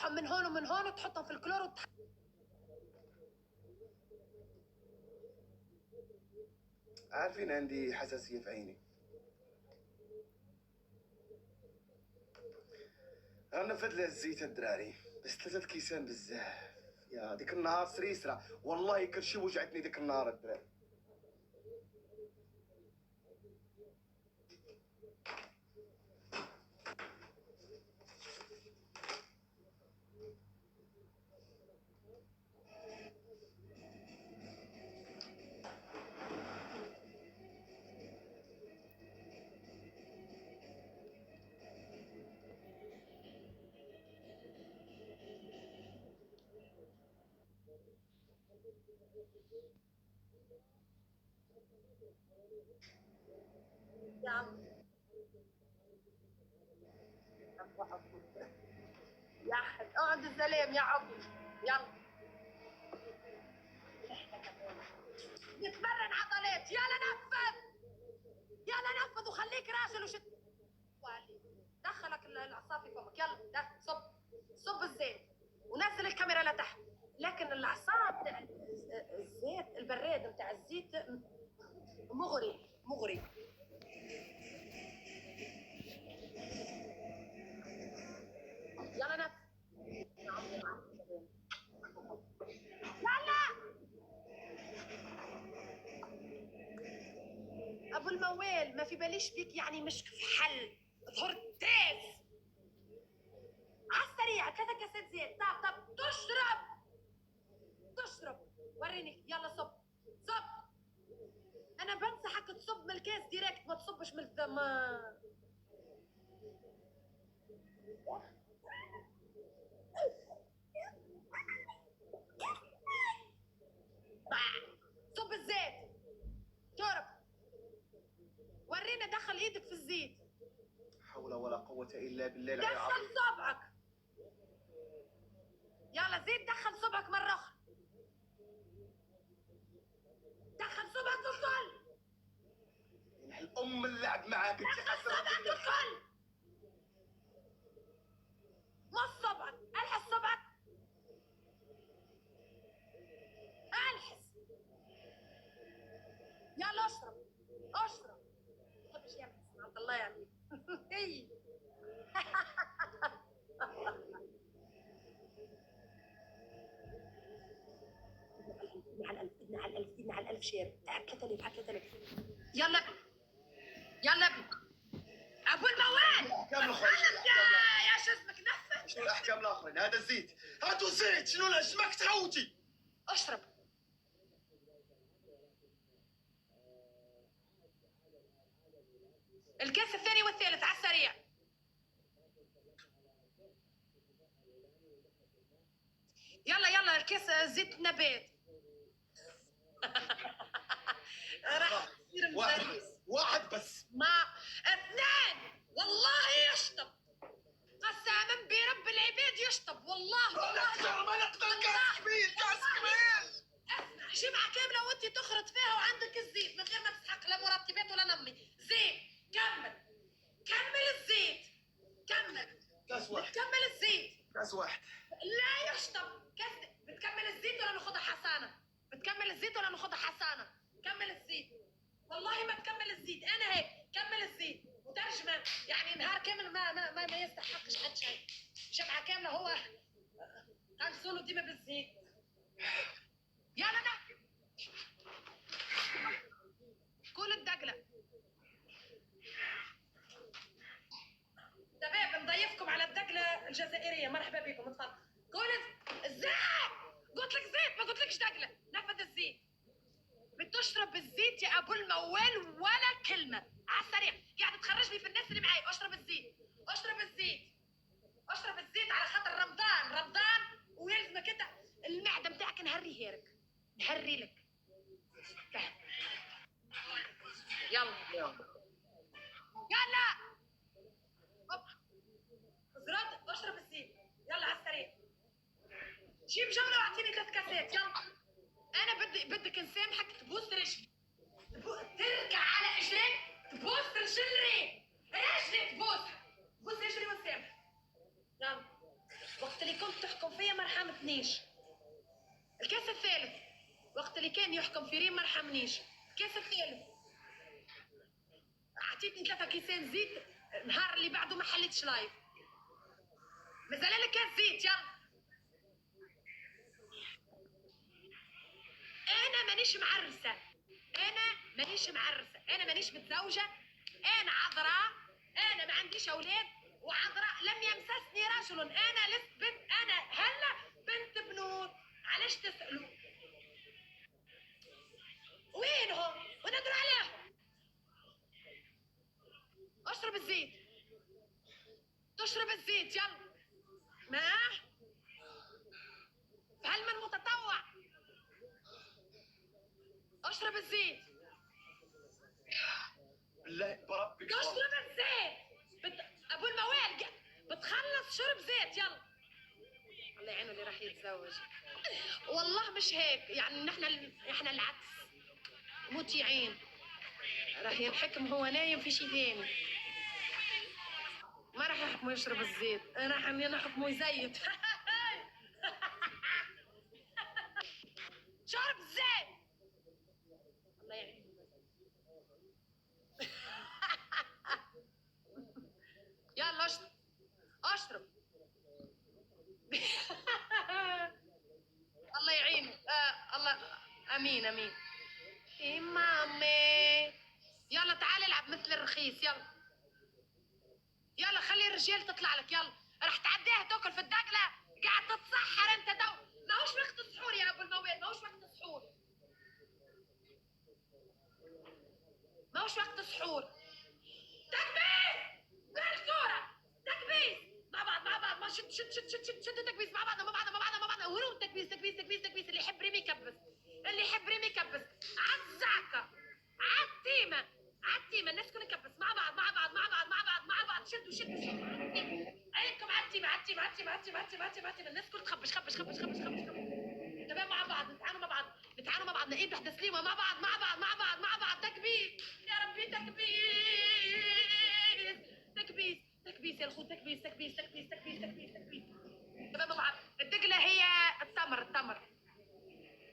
تطلعهم من هون ومن هون وتحطهم في الكلور عارفين عندي حساسية في عيني. أنا نفد لي الزيت الدراري بس 3 كيسان بزاف. يا ديك النهار سريسرة والله كل شي وجعتني ديك النهار الدراري. يا عم يا أحد اقعد الزلام يا عبي. يلا نتمرن عضلات. يلا نفذ يلا نفذ وخليك راجل وشد دخلك العصا في فمك. يلا ده صب الزيت ونزل الكاميرا لتحت. لكن العصا بتاع الزيت البراد بتاع الزيت مغري. يلا نفذ يلا ابو الموال ما في باليش بيك يعني مش في حل ظهر تاز على السريع 3 كاسات زيت. طب تشرب وريني. يلا صب انا بنصحك تصب من الكاس ديريكت ما تصبش من صب الزيت. شرب ورينا. دخل ايدك في الزيت. حول ولا قوة إلا بالله العلي دخل العظيم. صبعك. يلا زيت. دخل صبعك مرة أخرى. دخل صبعك الكل. يعني الأم اللعب معاك أنت دخل صبعك الكل. مص صبعك. الحس صبعك. الحس. يلا اشرب. خد يا عبد الله يعني هي ابن على الألف شير. عكت ألف. يلا ابني ابو الموال. كم الخرج يا شو اسمك نفذ. شنو الأحكام الآخرين؟ هذا الزيت هاتوا زيت. شنو ماك تحوتي. اشرب. الكاس الثاني والثالث على السريع. يلا الكاس زيت نبات. راح يصير واحد بس. ما 2 والله يشطب. قسما برب العباد يشطب. والله ما نقدر كاس كبير. اسمع جمعة كاملة وانت تخرط فيها وعندك الزيت من غير ما تسحق لا مرطبات ولا نمي. زيت. كمل الزيت. كاس واحد. كمل الزيت. كاس واحد. لا يشطب. بتكمل الزيت ولا ناخدها حسانة. كمل الزيت. والله ما تكمل الزيت. انا هيك كمل الزيت وترجمة يعني نهار كامل ما يستحقش حد شيء. جمعة كاملة هو غنسوله ديما بالزيت. يلا نحكي كل الدقلة. شباب نضيفكم على الدقلة الجزائرية. مرحبا بكم. اتفضل. كل الزيت. قلت لك زيت ما قلتلكش دقلة. نفذ الزيت. بتشرب الزيت يا ابو الموال ولا كلمة. على السريع قاعد تخرجني في الناس اللي معي. اشرب الزيت على خاطر رمضان ويلزمك انت المعدة متاعك نهري لك. يلا زراد اشرب الزيت. يلا على السريع. جيب جولة واعطيني 3 كاسات. يلا انا بدك نسامحك تبوس رجلي. تركع على اجريك تبوس رجلي تبوس رجلي ونسامحك. يلا وقت وقت اللي كنت تحكم فيا ما رحمتنيش. الكاس الثالث وقت اللي كان يحكم في ريم ما رحمنيش. الكاس الثالث عطيتني 3 كيسان زيت، النهار اللي بعده ما حليتش لايف. مازال لك كاس زيت. يلا انا مانيش معرسه، انا مانيش متزوجه، انا عذراء، انا ما عنديش اولاد، وعذراء لم يمسسني رجل، انا لست بنت، انا هلا بنت بنوت. علاش تسالوا وينهم وندروا عليهم؟ اشرب الزيت، تشرب الزيت. يلا ما هل من متطوع؟ اشرب الزيت، بالله بربك تشرب الزيت. ابو الموال بتخلص شرب زيت. يلا الله يعينه اللي راح يتزوج. والله مش هيك، يعني احنا العكس مطيعين. راح ينحكم هو نايم في شي ثاني، ما راح يحكموا يشرب الزيت، راح نحكموا يزيت. شرب الزيت الله يعينه. يلا اشرب اشرب. الله يعينه. الله امين امين. ايه مامي يلا تعالي العب مثل الرخيص. يلا يلا خلي الرجال تطلع لك. يلا راح تعديها تاكل في الدقله، قاعد تتسحر انت تو. ماهوش وقت السحور يا ابو الموال، ماهوش وقت السحور، ماهوش وقت السحور. تكبيس بالكوره، تكبيس مع بعض مع بعض، ما شد تكبيس مع بعض مع بعض مع بعض مع بعض. ورو تكبيس تكبيس تكبيس تكبيس. اللي يحب ريمي يكبس، اللي يحب ريمي يكبس. عالزعكه عالتيمه عالتيمه، الناس كلها تكبس مع بعض مع بعض مع بعض مع بعض مع بعض. شدوا شدوا شدوا عينكم عالتيمه عالتيمه عالتيمه عالتيمه عالتيمه عالتيمه عالتيمه. الناس كلها تخبش خبش خبش خبش خبش خبش. تمام مع بعض، نتعانوا مع بعض، نتعانوا مع بعض، نقيد واحده سليمه مع بعض مع بعض مع بعض مع بعض. تكبيس يا ربي، تكبيس تكبيس تكبيس يا الخو، تكبيس تكبيس تكبيس تكبيس تكبيس تكبيس. تمام مع بعض. الدقله هي التمر، التمر.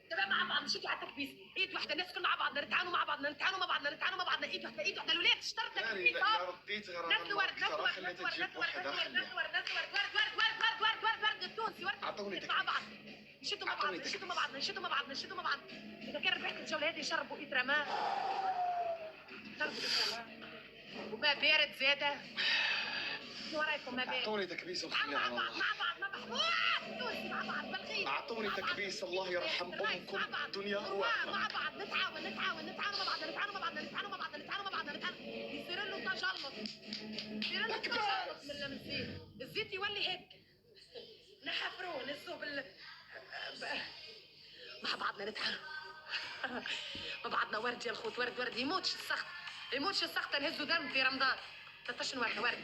تمام مع بعض، نشدوا على التكبيس، ايد واحده، الناس كلنا مع بعض، نتعانوا مع بعض نتعانوا مع بعض نتعانوا مع بعض. ايد واحده ايد واحده. الولاد اشترط يعني تكبيس. يا رديت غير نزلوا ورد نزلوا ورد خليتك نزلوا ورد تجيب نزلوا ورد واحد نزلوا ورد اخلي نزلوا ورد نزلوا ورد التونسي، ورد أعطوني التونسي مع بعض. نشدوا مع بعض أعطوني نشدوا تكبيس. مع بعض نشدوا مع بعض نشدوا مع بعض. اذا كان ربحت الجوله هذه شربوا إترما، شربوا إترما وما بارد زاده. شو رايكم ما بارد؟ اعطوني تكبيس مع وخليني على بعض الله. مع بعض مع بعض. تونسي مع بعض بالغيث. اعطوني تكبيس الله يرحم امكم الدنيا واخره. مع بعض نتعاون نتعاون نتعاون مع بعض نتعاون مع بعض نتعاون مع بعض نتعاون مع بعض نتعاون. يصير له تجلط، يصير له تجلط من الزيت. الزيت يولي هيك نحفروه نزوه مع بعضنا نتعاون. مع بعضنا. ورد يا الخوت، ورد ورد. يموتش السخط، يموتش السخط. نهزوا دم في رمضان. 13 ورده ورد،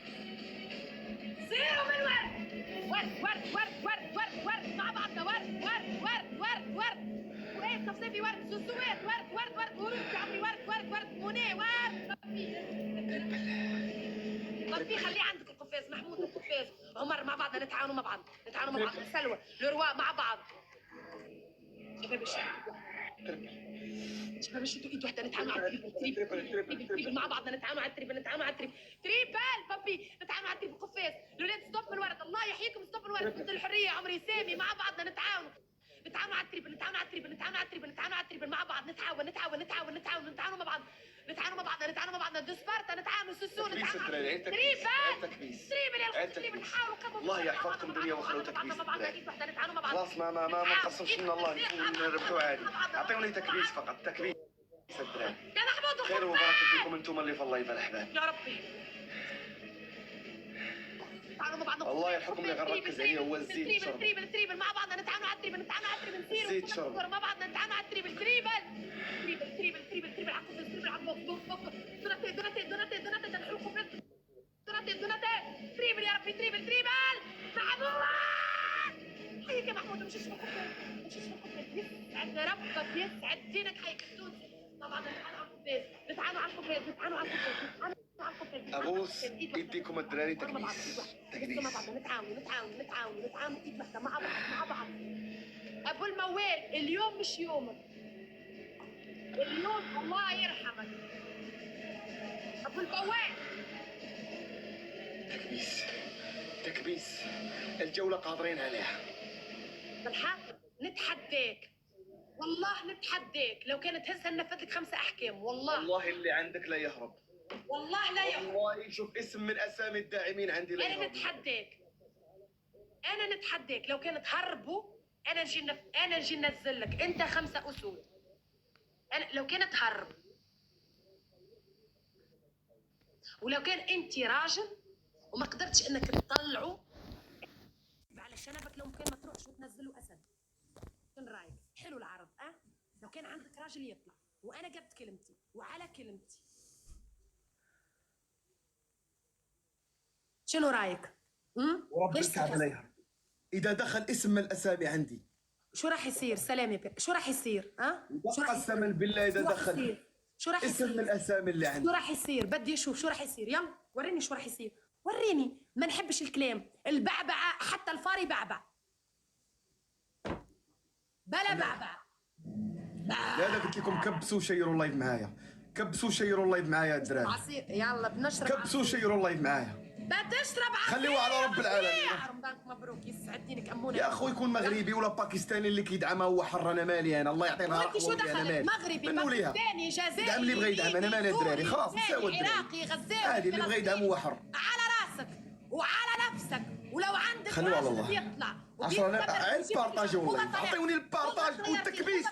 زيرو من ورد. ورد ورد ورد ورد ورد ورد مع بعضنا. ورد ورد ورد ورد ورد. وريد تفصيفي ورد، زوزوات ورد ورد ورد. ورود يا عمري ورد ورد ورد. مونيه ورد. بابي خليه عندك القفاز. محمود القفاز. عمر مع بعضنا نتعاونوا مع بعض نتعاونوا مع بعض. سلوى لروا مع بعض. شباب شباب شدوا ايد واحده نتعاونوا على التريبل مع بعضنا نتعاونوا على التريبل نتعاونوا على التريبل. تريبل بابي نتعاونوا على التريبل. قفاز الولاد ستوب من الورد. الله يحييكم ستوب من الورد. مثل الحريه عمري سامي مع بعضنا نتعاونوا نتعاونوا على التريبل نتعاونوا على التريبل نتعاونوا على التريبل نتعاونوا على التريبل مع بعض. نتعاون نتعاون نتعاون نتعاون نتعاونوا مع بعض نتعاونوا مع بعضنا نتعاونوا مع بعضنا. دسبارتا نتعاونوا سوسو نتعاونوا. تريبل تريبل يا الخوت تريبل. نحاولوا قبل الله يحفظكم دنيا واخره وتكبيس. مع بعضنا ايد واحده نتعاونوا مع بعض. خلاص ما نقصرش من الله نربحوا عادي. اعطوني تكبيس فقط، تكبيس الدراري. يا محمود خير وبركه فيكم انتم اللي في الله يبارك احباب. يا ربي. تعالوا مع بعضنا. الله يرحمكم اللي غنركز عليه هو الزيت. تريبل تريبل مع بعضنا نتعاونوا على التريبل نتعاونوا على التريبل. نسيروا زيت شرب مع بعضنا نتعاونوا على التريبل. تريبل تريبل تريبل تريبل تريبل. عقب تريبل عقب فوق دوناتي دوناتي دوناتي دوناتي. تنحلوا خبز دوناتي دوناتي. تريبل يا ربي تريبل تريبل. محمود حيك يا محمود. مش اسمه خبز، مش اسمه خبز. يسعد ربك يسعد دينك. حيك التونسي مع بعضنا نتعاونوا على الخبز نتعاونوا على الخبز نتعاونوا على الخبز نتعاونوا على الخبز. ابوس ايديكم الدراري تكبيس مع بعض نتعاون ايد واحده مع بعض. ابو الموال اليوم مش يومك، اليوم الله يرحمك ابو الموال. تكبيس الجولة قادرين عليها. بالحق نتحداك، والله نتحداك، لو كانت هسه ننفذ لك 5 احكام. والله اللي عندك لا يهرب، والله لا يهرب. والله شوف اسم من اسامي الداعمين عندي لا يهرب. انا نتحداك لو كانت هربوا انا نجي ننزل لك انت 5 اسود. انا لو كانت هرب، ولو كان انت راجل وما قدرتش انك تطلعوا على شنبك، لو كان ما تروحش وتنزلوا اسد. شنو رايك؟ حلو العرض. لو كان عندك راجل يطلع، وانا قلت كلمتي وعلى كلمتي. شنو رايك؟ ورب الكعبة لا يهرب. اذا دخل اسم من الاسامي عندي شو راح يصير؟ سلام يا بير. شو راح يصير؟ قسما بالله اذا دخل شو راح اسم من الاسامي اللي عندي شو راح يصير؟ بدي اشوف شو راح يصير. يلا وريني شو راح يصير، وريني. ما نحبش الكلام البعبعه، حتى الفار بعبع بلا بعبع. لا قلت لكم كبسوا شيروا اللايف معايا، كبسوا شيروا اللايف معايا يا دراري. عصير يلا بنشرب. كبسوا شيروا اللايف معايا. بتشرب عصير؟ خليوه على رب العالمين. رمضانك مبروك، يسعد دينك امونه. يا اخوي يكون مغربي ولا باكستاني اللي كيدعمها هو حر، انا مالي انا، الله يعطينا وانت شو العافيه. انا دخلك؟ مالي مغربي باكستاني جزائري يدعم اللي بغى يدعم، انا مالي الدراري خلاص نساوي الدراري. عراقي غزاوي عادي اللي بغى يدعم هو حر. على راسك وعلى نفسك، ولو عندك خلوه على الله. يطلع 10 عيب بارطاجي والله، اعطوني البارطاج والتكبيس.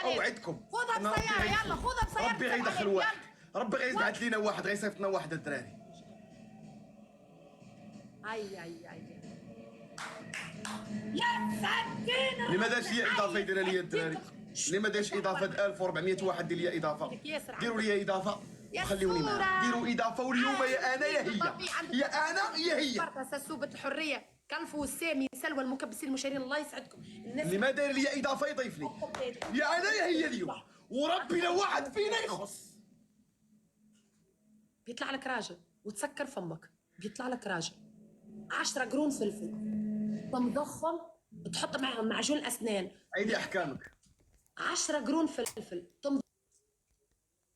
اوعدكم خذها بسيارة، يلا خذها بسيارة. ربي غيدخل واحد، ربي غيبعث لينا واحد، غيصيفطنا واحد الدراري. اي يا سكينة. لما داش لي اضافه يدير لي الدراري؟ لما داش اضافه 1400 واحد دير لي اضافه؟ ديروا لي اضافه وخليوني معاه. ديروا اضافه واليوم يا انا يا هي، يا انا يا هي. سسوبة الحرية كلفو والسامي سلوى المكبسين المشاهيرين، الله يسعدكم. اللي ما داير لي اضافه يضيف لي، يا انا يا هي اليوم، وربي لو واحد فينا يخص. بيطلع لك راجل وتسكر فمك، بيطلع لك راجل 10 قرون فلفل مضخم، تحط معهم معجون اسنان. عيدي احكامك. 10 قرون فلفل